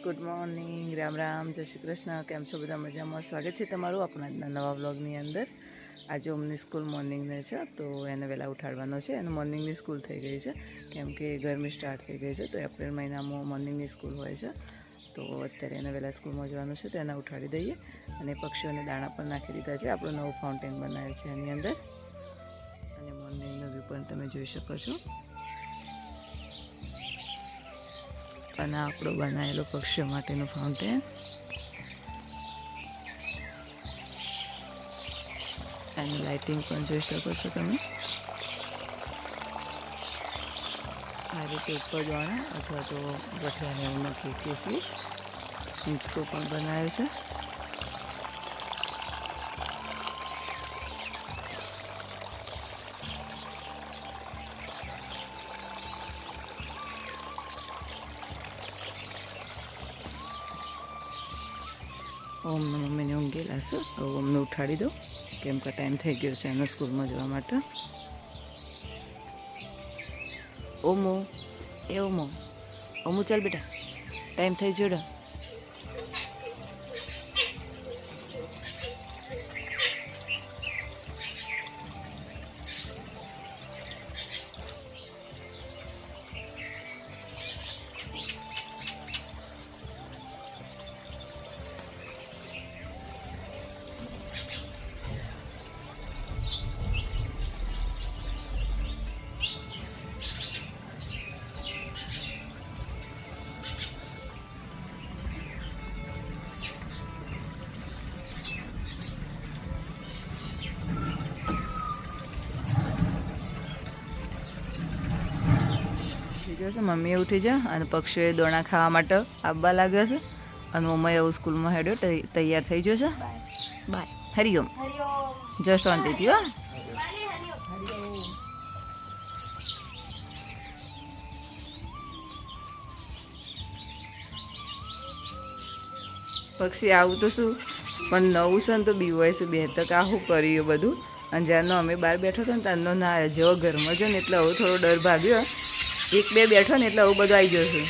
Good morning, Ram Ram, જય શ્રી કૃષ્ણ. કેમ છો બધા? મજામાં? સ્વાગત છે તમારું આપણા નવા વ્લોગની અંદર. આજે ઓમની સ્કૂલ મોર્નિંગને છે, તો એને વહેલા ઉઠાડવાનો છે. અને મોર્નિંગની સ્કૂલ થઈ ગઈ છે, કેમ કે ગરમી સ્ટાર્ટ થઈ ગઈ છે, તો એપ્રિલ મહિનામાં મોર્નિંગની સ્કૂલ હોય છે. તો અત્યારે એને વહેલા સ્કૂલમાં જવાનું છે, તો એને ઉઠાડી દઈએ. અને પક્ષીઓને દાણા પણ નાખી દીધા છે. આપણું નવું ફાઉન્ટેન બનાવ્યું છે એની અંદર. અને મોર્નિંગનો વ્યૂ પણ તમે જોઈ શકો છો. અને આપણો બનાવેલો પક્ષીઓ માટેનું ફાઉન્ટેન. એની લાઇટિંગ પણ જોઈ શકો છો તમે. આ રીતે ઉપર દાણા અથવા તો ગઠિયાને એવું નાખી કેસી હિંચકો પણ બનાવે છે. ઓમને મમ્મીને ઊંઘેલા છે, તો ઓમને ઉઠાડી દો, કેમ કે ટાઈમ થઈ ગયો છે એને સ્કૂલમાં જવા માટે. ઓમો ઓમો ચાલ બેટા, ટાઈમ થઈ ગયો. છે મમ્મીએ ઉઠી જા અને પક્ષીઓએ દોણા ખાવા માટે આવવા લાગ્યો છે. અને મમ્મી એવું સ્કૂલમાં હેડ્યો, તૈયાર થઈ ગયો છે. બાય, હરિઓમ, જય શાંતિથી. હો, પક્ષી આવું તો શું, પણ નવું છે ને તો બીવાય છે. બે તક આવું કર્યું બધું. અને જ્યારનો અમે બહાર બેઠો હતો ને ત્યારનો ના આવ્યો. જેવો ઘરમાં છે ને એટલે હવે થોડો ડર ભાગ્યો. એક બે બેઠો ને એટલે આવું બધું આવી જશે.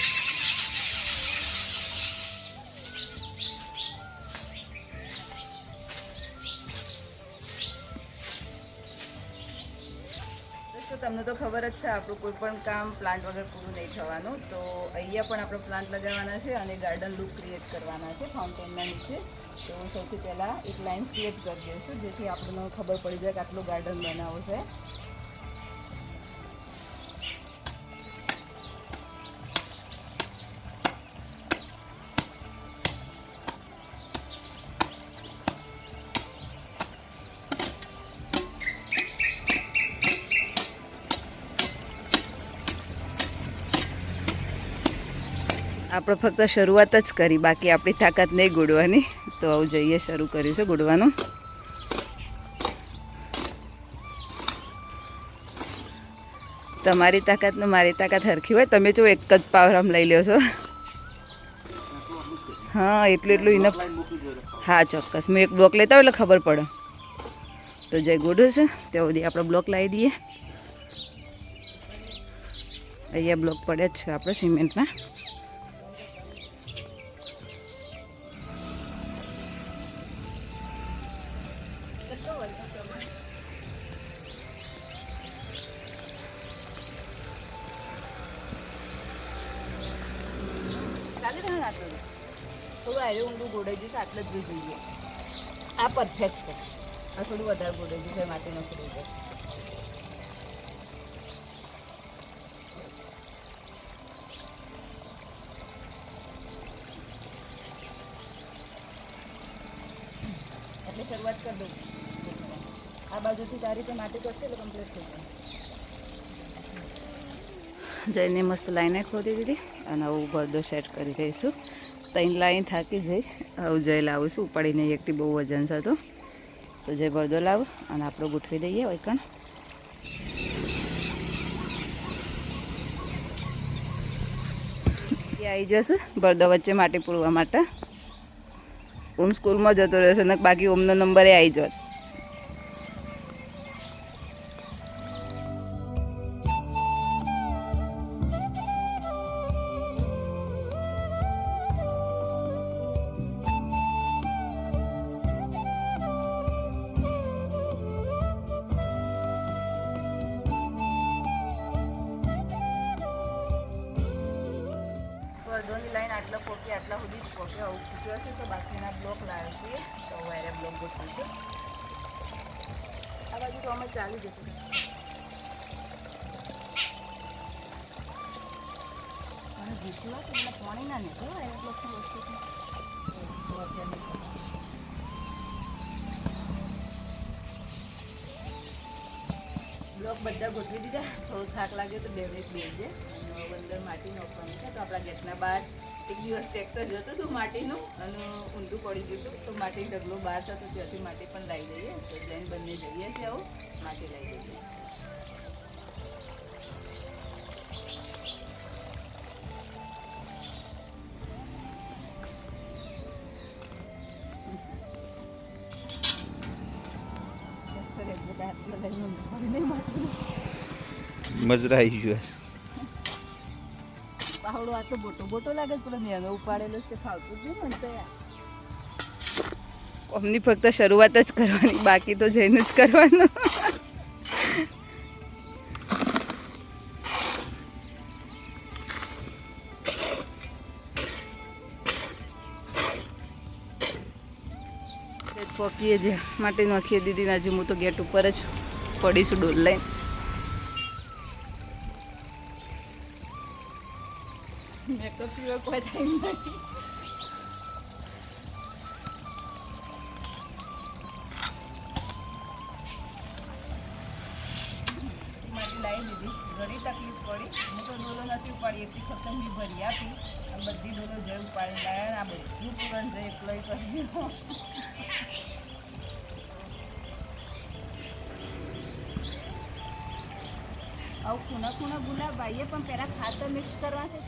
તો તમને તો ખબર જ છે, આપણું કોઈ પણ કામ પ્લાન્ટ વગર પૂરું નહીં થવાનું. તો અહીંયા પણ આપણે પ્લાન્ટ લગાવવાના છે અને ગાર્ડન લુક ક્રિએટ કરવાના છે ફાઉન્ટેનના નીચે. તો સૌથી પહેલાં એક લાઇન ક્રિએટ કરી દઈશું, જેથી આપણને ખબર પડી જાય કે આટલું ગાર્ડન બનાવવું છે. આપણે ફક્ત શરૂઆત જ કરી, બાકી આપણી તાકાત નહીં ગુડવાની. તો આવું જઈએ, શરૂ કર્યું છે ગુડવાનું. તમારી તાકાત ને મારી તાકાત હરખી હોય. તમે જો એક જ પાવર આમ લઈ લ્યો છો. હા, એટલું એને. હા ચોક્કસ, મેં એક બ્લોક લેતા હોય એટલે ખબર પડે. તો જે ગુડું છે ત્યાં સુધી આપણે બ્લોક લાવી દઈએ. અહીંયા બ્લોક પડે જ છે આપણે સિમેન્ટના. થોડું આરે ઊંડું ગોડાઈ જશે, આટલે જ જોઈએ. આ પરફેક્ટ છે. આ થોડું વધારે ગોડાઈ જશે, માટે નથી જોઈએ. એટલે શરૂઆત કરી દઉં. આ બાજુથી તારી રીતે માટી કરશે એટલે કમ્પ્લીટ થઈ જાય. જઈને મસ્ત લાઈને ખોદી દીધી અને આવું બધો સેટ કરી દઈશું. ત્રણ લાઈન થાકી જઈ આવું જઈ લાવું છું. ઉપાડીને એકથી બહુ વજન છે, તો જઈ બળદો લાવ અને આપણે ગોઠવી દઈએ. વૈકણ આવી જશે બળદો વચ્ચે માટી પૂરવા માટે. ઓમ સ્કૂલમાં જતો રહેશે ને બાકી ઓમનો નંબરે આવી જત. બધી જ પોકે આવું ખૂટ્યો હશે તો બાકીના બ્લોક લાવ્યો છીએ તો વાયરે બ્લોક ગોઠવું છે. આ બાજુ તો અમે ચાલી જશું. અને ઘૂસવા તો એટલે પાણી ના નીકળો વાયરે બ્લોકની વસ્તુ છે. બ્લોક બધા ગોઠવી દીધા. થોડું થાક લાગે તો 2 મિનિટ બેસજે. અને અંદર માટી નાખવાનું છે તો આપણા ગેટના બહાર એક દિવસ ટ્રેક્ટર જતું હતું માટીનું અને ઊંધું પડી ગયું હતું તો માટી ઢગલો બહાર થતો ત્યાંથી માટી પણ લાવી દઈએ. તો જઈને બંને જઈએ છીએ આવું માટી લાવી દઈએ. મજરા આવી ગયો પાવડો આ તો બોટો લાગે પેલો નેનો ઉપાડેલો તે ખાવતું જ નહીં મને તો યાર. અમની ફક્ત શરૂઆત જ કરવાની, બાકી તો જઈને જ કરવાનું. પોકીએ જે માટે નાખીએ દીદી આજે હું તો ગેટ ઉપર જ પડીશું ડોલ લઈને. મેકઅપ સિવાય કોઈ થાય નહીં. માટી લાવી દીધી, ઘણી તકલીફ પડી. હું તો ડોલો નથી ઉપાડી, એટલી ખતમ બી ભરી આપી. આ બધી ડોલો જઈ ઉપાડી લાવ્યા. આ બધું પૂરણ જઈ એકલો કરી. આવું ખૂણા ગુલાબ ભાઈએ પણ પહેલાં ખાતર મિક્સ કરવા છે.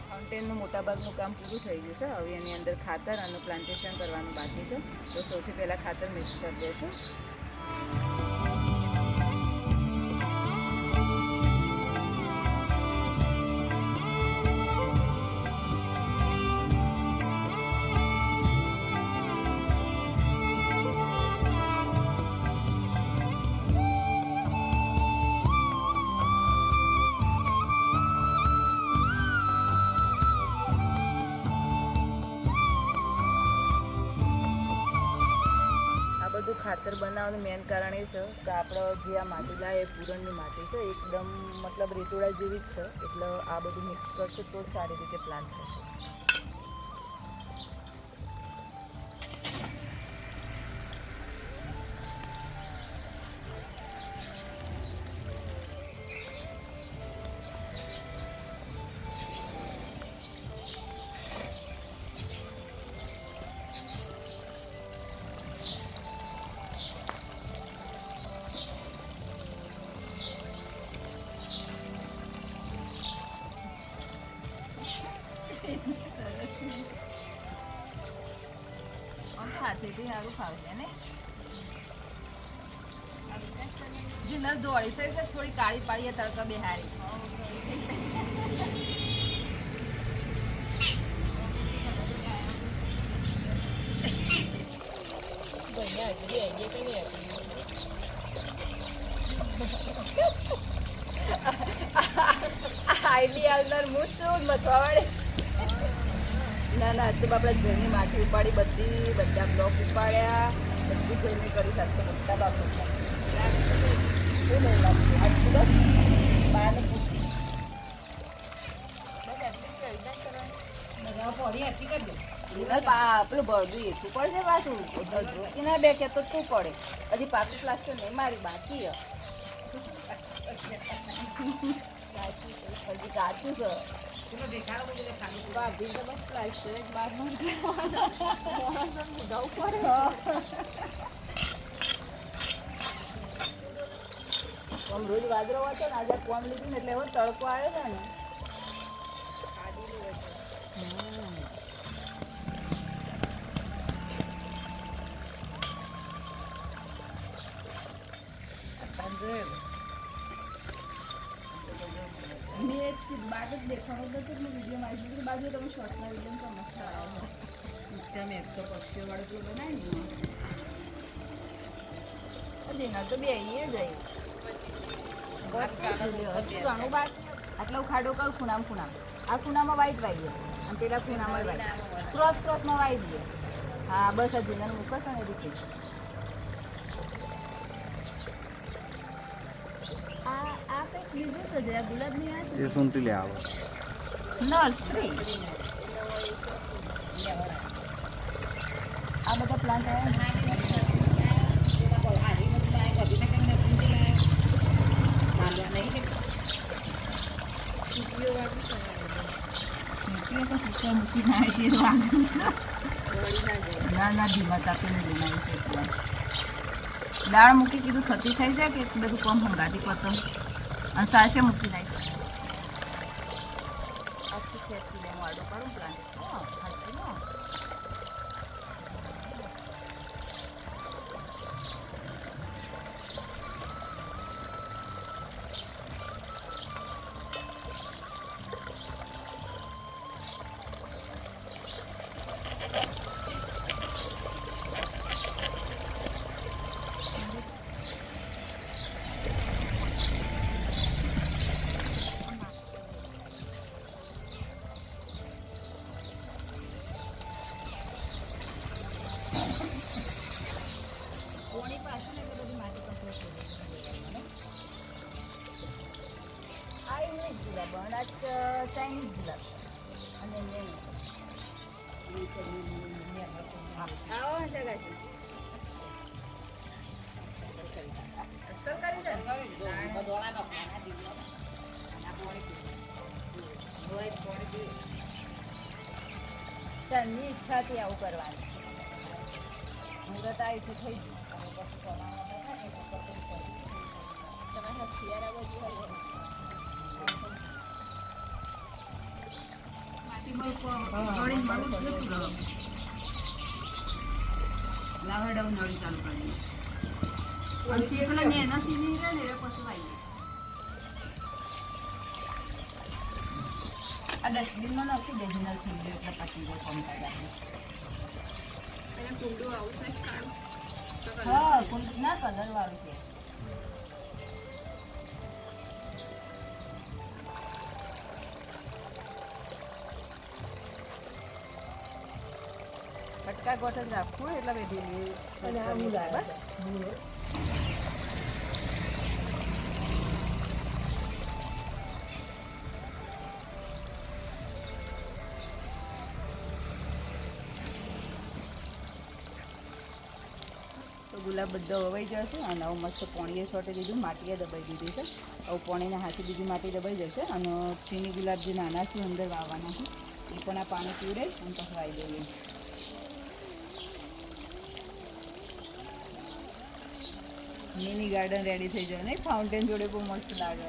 ફાઉન્ટેનનું મોટાભાગનું કામ પૂરું થઈ ગયું છે. હવે એની અંદર ખાતર અને પ્લાન્ટેશન કરવાનું બાકી છે. તો સૌથી પહેલાં ખાતર મિક્સ કરી દઈશું. બધું ખાતર બનાવવાનું મેન કારણ એ છે કે આપણે જે આ માટી લાવે એ પૂરણની માટી છે, એકદમ મતલબ રેતોડા જેવી જ છે. એટલે આ બધું મિક્સ કરશું તો સારી રીતે પ્લાન્ટ થશે. સાથેથી સારું ખાવશે ને. જીનલ દોડી થઈ છે, થોડી કાળી પાડીએ તડકા બેહારી. આઈડી આવનાર હું છું મથવાવાળી. ના ના તો આપણે ઘરની માટી ઉપાડી બધા બ્લોક ઉપાડ્યા, બધું ઘરની કરી શકતો બધા બાપુ શું નહીં લાગતું આજુ બસ બહારને પૂછતી પેલું બળદું એટલું પડશે પાછું રોકી ના બે કે તો તું પડે. હજી પાકું પ્લાસ્ટર નહીં મારી બાકી હજી કાચું છે. રોજ વાદરો હતો ને આજે કોમ લીધું ને એટલે એવો તડકો આવ્યો છે ને. મેં એક બાદ જ દેખાડો હતો મેં વિડીયોમાં આવી દીધું. બાજુ તમે શોર્ટના વિડીયો તો મસ્ત આવ્યો તમે એક તો પક્ષીઓવાળો પેલું બનાવી દીધું ના તો બે અહીંયા જાય ઘણું બાકી આટલો ખાડો કર ખૂણામાં આ ખૂણામાં વાઈટ વાઈ અને પેલા ખૂણામાં વાઈટ ક્રોસમાં વાઈ દઈએ હા બસ આ જીનાને મૂકસ ને રીતે આ કંઈક બીજું છે જરા ગુલાબની આ એ સુંટી લે આવો નર્સરી આ બધા પ્લાન્ટ ના ધીમત આપીને બનાવી છે દાળ મૂકી કીધું થતી થઈ જાય કે બધું કોમ હંગાતી પતંગ અને સાસે મૂકી નાખી આખી ખેંચી લે વાળો કરું પ્લાન્ટ કોણી પાછી ને બધી માટી કમ્પ્લીટ થઈ ગઈ આ ઇંગ્લિશ ગુલાબ અને આ ચાઇનીઝ ગુલાબ અને આવો જગા છે અસલ કરી દે ચાંદની ઈચ્છાથી આવું કરવાનું મુહૂર્ત આવી થઈ ગયું લાવડાવું નળી ચાલુ કરી ચેકલા ને એના સીધી રહે ને પછી વાઈ આ ડસ્ટબિનમાં નાખી દે જનરલ થઈ ગયો એટલે પતી જાય કોમ કાઢા હા ના કલર વાળું છે ફટકા ગોઠ જ રાખવું એટલે બેઠી બસ ગુલાબ બધા વવાઈ જશે અને આવું મસ્ત પોણીએ છોટી દીધું માટીએ દબાઈ દીધી છે આવું પોણીને હાથે બીજી માટી દબાઈ જશે અને ચીની ગુલાબ જે નાના છે અંદર વાવવાના છે એ પણ આ પાણી પીવડે અને પછી વાવી દઈએ મિની ગાર્ડન રેડી થઈ જાય નહીં ફાઉન્ટેન જોડે બહુ મસ્ત લાગે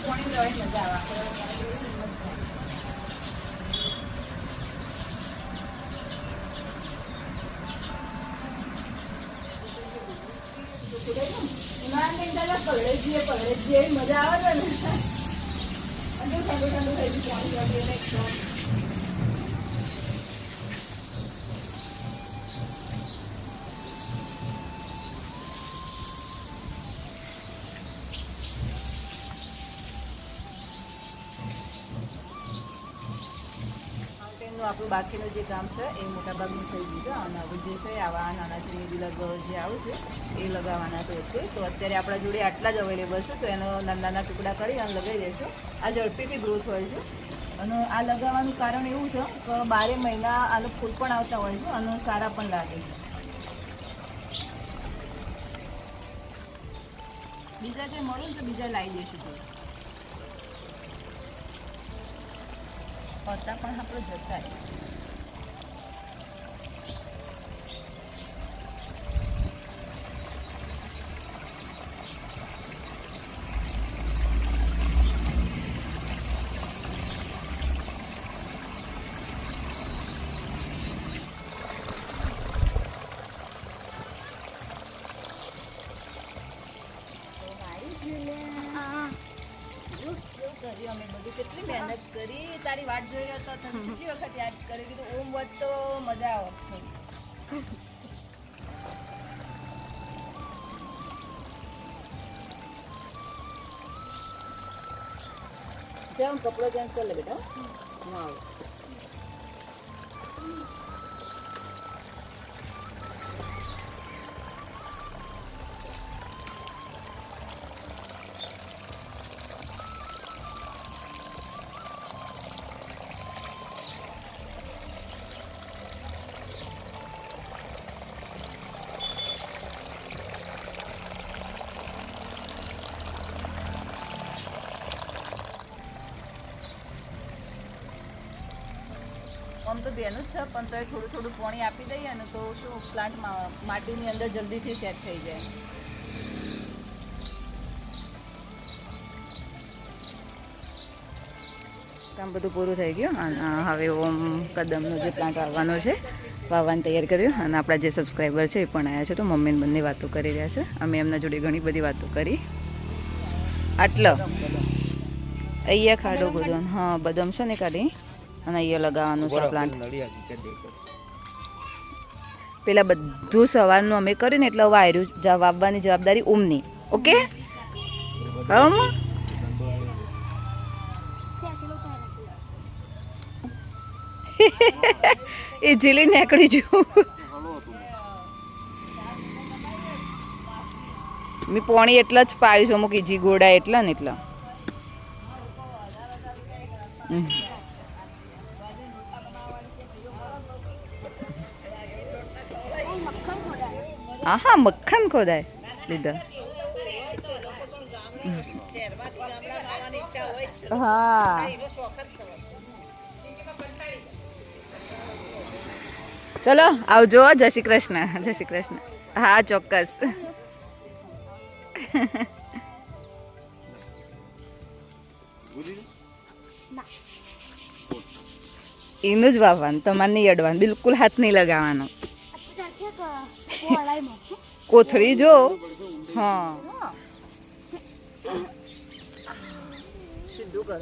પાણી લેવાની મજા આવે પગડે જઈએ મજા આવે ને ઠંડુ ઠંડુ થઈ ગયું પાણી આપણું બાકીનું જે કામ છે એ મોટાભાગનું થઈ ગયું છે અને હવે જે છે આવા નાના ચીની ગુલાબ જે આવું છે એ લગાવવાના તો છે તો અત્યારે આપણા જોડે આટલા જ અવેલેબલ છે તો એનો નાના ટુકડા કરી અને લગાવી દઈશું આ ઝડપીથી ગ્રોથ હોય છે અને આ લગાવવાનું કારણ એવું છે કે 12 મહિના આનું ફૂલ પણ આવતા હોય છે અને સારા પણ લાગે છે બીજા જે મળે ને તો બીજા લાવી દઈશું પત્તા પણ આપણે જતા અમે બધું કેટલી મહેનત કરી, તારી વાટ જોઈ રહ્યો તો તને કેટલી વખત યાદ કરી, કીધું ઓમ હોત તો મજા આવત. જાઉં કપડો ચેન્જ કરી લે બેટા. હું આવું. આમ તો બેનું જ છે, પણ તો થોડું થોડું પાણી આપી દઈએ ને તો શું પ્લાન્ટ માટીની અંદર જલ્દીથી સેટ થઈ જાય. કામ બધું પૂરું થઈ ગયું અને હવે ઓમ કદમનો જે પ્લાન્ટ વાવવાનો છે વાવવાની તૈયાર કર્યું અને આપણા જે સબસ્ક્રાઈબર છે એ પણ આવ્યા છે, તો મમ્મીને બંને વાતો કરી રહ્યા છે. અમે એમના જોડે ઘણી બધી વાતો કરી. આટલો અહીંયા ખાડો બધો, હા બદામ છે ને કાઢી અને અહીંયા લગાવવાનું છે પ્લાન્ટ. પેલા બધું સવારનું અમે કર્યું ને એટલે હવે આયરું વાવવાની જવાબદારી ઓમની. ઓકે એ જીલી નીકળી જવું. મેં પોણી એટલા જ પાયું છું અમુક ઈજી ગોડા એટલા ને એટલા. હા મક્ખન ખોદાય લીધા. હા ચલો આવજો. જય શ્રી કૃષ્ણ. જય શ્રી કૃષ્ણ. હા ચોક્કસ. એનું જ વાવવાનું, તમારે નહીં અડવાનું, બિલકુલ હાથ નહીં લગાવવાનો. કોથળી જો. હા સીધું કરો.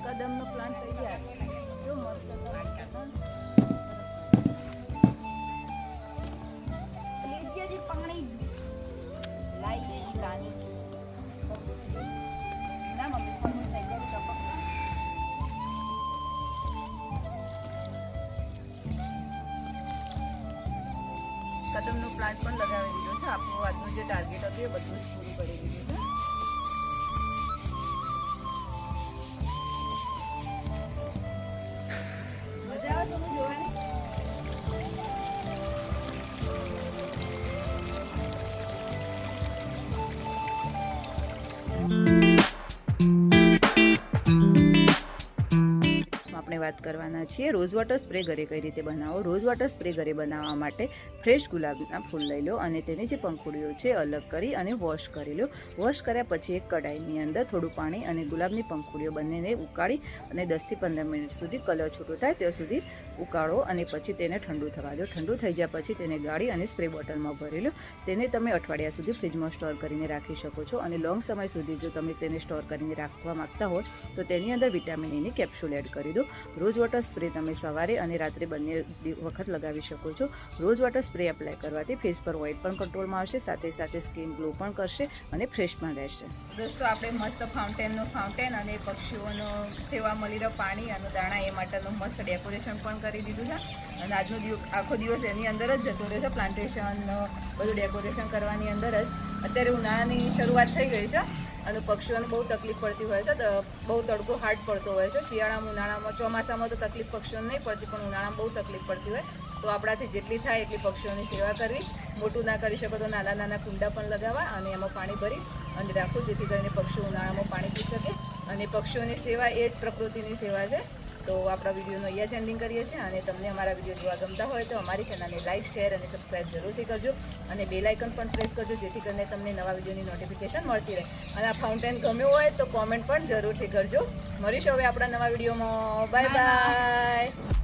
કદમનો પ્લાન્ટ તૈયાર. જો મસ્ત લીધે પાણી લાઈએ પાણી ના મમ્મી પણ થઈ જાય ટપક. કદમનો પ્લાન્ટ પણ લગાવી દીધો છે. આપણું આજનું જે ટાર્ગેટ હતું એ બધું જ પૂરું કરી દીધું છે. વાત કરવાના છીએ રોઝ વોટર સ્પ્રે ઘરે કઈ રીતે બનાવો. રોઝ વોટર સ્પ્રે ઘરે બનાવવા માટે ફ્રેશ ગુલાબના ફૂલ લઈ લો અને તેની જે પંખુડીઓ છે અલગ કરી અને વોશ કરી લો. વોશ કર્યા પછી એક કઢાઈની અંદર થોડું પાણી અને ગુલાબની પંખુડીઓ બંનેને ઉકાળી અને 10 થી 15 મિનિટ સુધી કલર છૂટો થાય ત્યાં સુધી ઉકાળો અને પછી તેને ઠંડુ થવા દો. ઠંડુ થઈ ગયા પછી તેને ગાળી અને સ્પ્રે બોટલમાં ભરી લો. તેને તમે અઠવાડિયા સુધી ફ્રીજમાં સ્ટોર કરીને રાખી શકો છો અને લોંગ સમય સુધી જો તમે તેને સ્ટોર કરીને રાખવા માંગતા હો તો તેની અંદર વિટામિન એની કેપ્સ્યુલ એડ કરી દો. રોઝ વોટર સ્પ્રે તમે સવારે અને રાત્રે બંને વખત લગાવી શકો છો. રોઝ વોટર સ્પ્રે એપ્લાય કરવાથી ફેસ પર ઓઇલ પણ કંટ્રોલમાં આવશે, સાથે સાથે સ્કિન ગ્લો પણ કરશે અને ફ્રેશ પણ રહેશે. દોસ્તો આપણે મસ્ત ફાઉન્ટેન અને પક્ષીઓનો સેવા મળી રહ્યો પાણી અને દાણા એ માટેનું મસ્ત ડેકોરેશન પણ કરી દીધું છે અને આજનો આખો દિવસ એની અંદર જ જતો રહ્યો છે. પ્લાન્ટેશન બધું ડેકોરેશન કરવાની અંદર જ. અત્યારે ઉનાળાની શરૂઆત થઈ ગઈ છે અને પક્ષીઓને બહુ તકલીફ પડતી હોય છે. બહુ તડકો હાર્ડ પડતો હોય છે. શિયાળામાં ઉનાળામાં ચોમાસામાં તો તકલીફ પક્ષીઓને નહીં પડતી પણ ઉનાળામાં બહુ તકલીફ પડતી હોય. તો આપણાથી જેટલી થાય એટલી પક્ષીઓની સેવા કરવી. મોટું ના કરી શકો તો નાના નાના કુંડા પણ લગાવવા અને એમાં પાણી ભરી અને રાખવું, જેથી કરીને પક્ષીઓ ઉનાળામાં પાણી પી શકે. અને પક્ષીઓની સેવા એ જ પ્રકૃતિની સેવા છે. તો આપણા વિડીયોનો અહીંયા જ એન્ડિંગ કરીએ છીએ. અને તમને અમારા વિડીયો જોવા ગમતા હોય તો અમારી ચેનલને લાઇક, શેર અને સબસ્ક્રાઈબ જરૂરથી કરજો. અને બેલ આઇકન પણ પ્રેસ કરજો, જેથી કરીને તમને નવા વિડીયોની નોટિફિકેશન મળતી રહે. અને આ ફાઉન્ટેન ગમ્યું હોય તો કોમેન્ટ પણ જરૂરથી કરજો. મળીશું હવે આપણા નવા વિડીયોમાં. Bye bye.